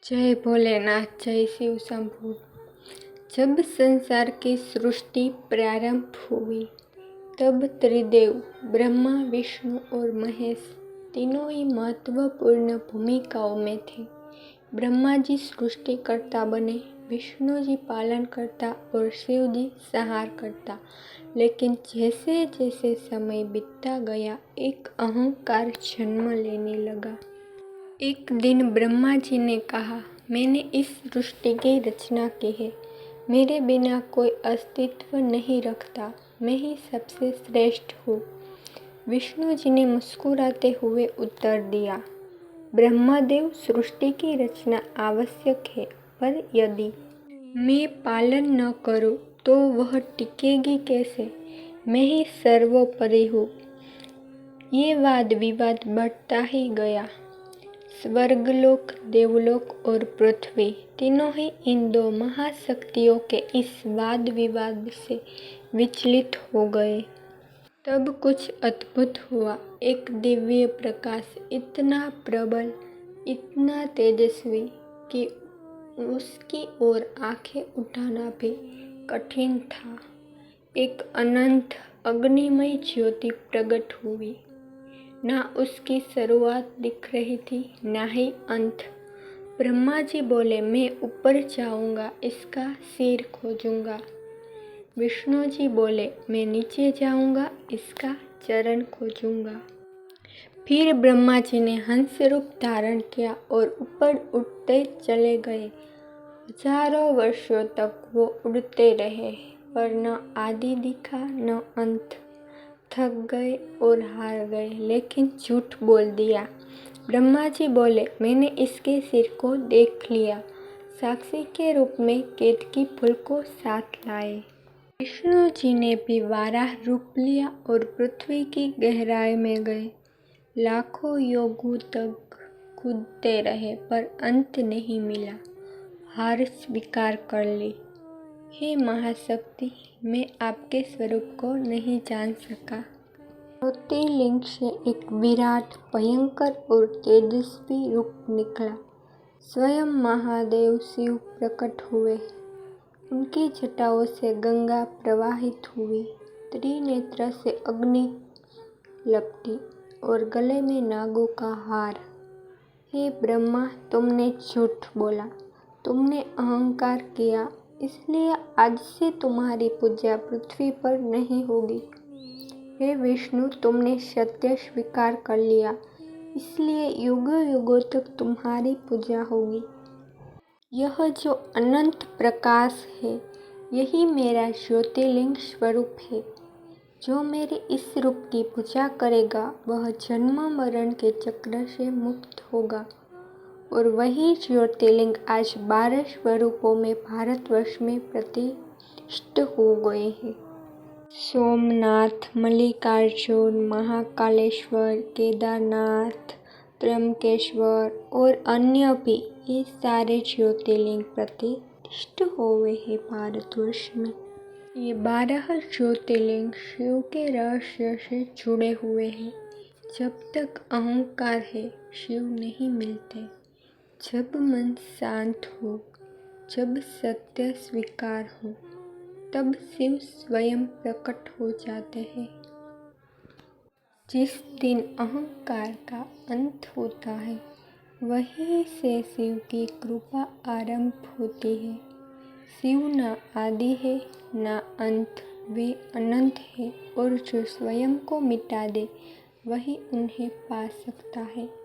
जय भोलेनाथ, जय शिव शंभू। जब संसार की सृष्टि प्रारंभ हुई तब त्रिदेव ब्रह्मा, विष्णु और महेश तीनों ही महत्वपूर्ण भूमिकाओं में थे। ब्रह्मा जी सृष्टिकर्ता बने, विष्णु जी पालन करता और शिव जी संहार करता। लेकिन जैसे जैसे समय बीतता गया एक अहंकार जन्म लेने लगा। एक दिन ब्रह्मा जी ने कहा, मैंने इस सृष्टि की रचना की है, मेरे बिना कोई अस्तित्व नहीं रखता, मैं ही सबसे श्रेष्ठ हूँ। विष्णु जी ने मुस्कुराते हुए उत्तर दिया, ब्रह्मदेव, सृष्टि की रचना आवश्यक है, पर यदि मैं पालन न करूँ तो वह टिकेगी कैसे? मैं ही सर्वोपरि हूँ। ये वाद विवाद बढ़ता ही गया। स्वर्गलोक, देवलोक और पृथ्वी तीनों ही इन दो महाशक्तियों के इस वाद विवाद से विचलित हो गए। तब कुछ अद्भुत हुआ। एक दिव्य प्रकाश इतना प्रबल, इतना तेजस्वी कि उसकी ओर आंखें उठाना भी कठिन था। एक अनंत अग्निमय ज्योति प्रकट हुई। ना उसकी शुरुआत दिख रही थी, ना ही अंत। ब्रह्मा जी बोले, मैं ऊपर जाऊंगा, इसका सिर खोजूंगा। विष्णु जी बोले, मैं नीचे जाऊंगा, इसका चरण खोजूंगा। फिर ब्रह्मा जी ने हंस रूप धारण किया और ऊपर उड़ते चले गए। हजारों वर्षों तक वो उड़ते रहे, पर न आदि दिखा न अंत। थक गए और हार गए, लेकिन झूठ बोल दिया। ब्रह्मा जी बोले, मैंने इसके सिर को देख लिया। साक्षी के रूप में केतकी फूल को साथ लाए। विष्णु जी ने भी वाराह रूप लिया और पृथ्वी की गहराई में गए। लाखों योगों तक कूदते रहे, पर अंत नहीं मिला। हार स्वीकार कर ली। हे महाशक्ति, मैं आपके स्वरूप को नहीं जान सका। ज्योतिर्लिंग से एक विराट, भयंकर और तेजस्वी रूप निकला। स्वयं महादेव शिव प्रकट हुए। उनकी जटाओं से गंगा प्रवाहित हुई, त्रिनेत्र से अग्नि लपटी और गले में नागों का हार। हे ब्रह्मा, तुमने झूठ बोला, तुमने अहंकार किया, इसलिए आज से तुम्हारी पूजा पृथ्वी पर नहीं होगी। हे विष्णु, तुमने सत्य स्वीकार कर लिया, इसलिए युगों युगों तक तुम्हारी पूजा होगी। यह जो अनंत प्रकाश है, यही मेरा ज्योतिर्लिंग स्वरूप है। जो मेरे इस रूप की पूजा करेगा वह जन्म मरण के चक्र से मुक्त होगा। और वही ज्योतिर्लिंग आज 12 स्वरूपों में भारतवर्ष में प्रतिष्ठित हो गए हैं। सोमनाथ, मल्लिकार्जुन, महाकालेश्वर, केदारनाथ, त्र्यंबकेश्वर और अन्य भी, ये सारे ज्योतिर्लिंग प्रतिष्ठित हुए हैं भारतवर्ष में। ये 12 ज्योतिर्लिंग शिव के रहस्य से जुड़े हुए हैं। जब तक अहंकार है, शिव नहीं मिलते। जब मन शांत हो, जब सत्य स्वीकार हो, तब शिव स्वयं प्रकट हो जाते हैं। जिस दिन अहंकार का अंत होता है, वहीं से शिव की कृपा आरंभ होती है। शिव ना आदि है ना अंत, वे अनंत है और जो स्वयं को मिटा दे वही उन्हें पा सकता है।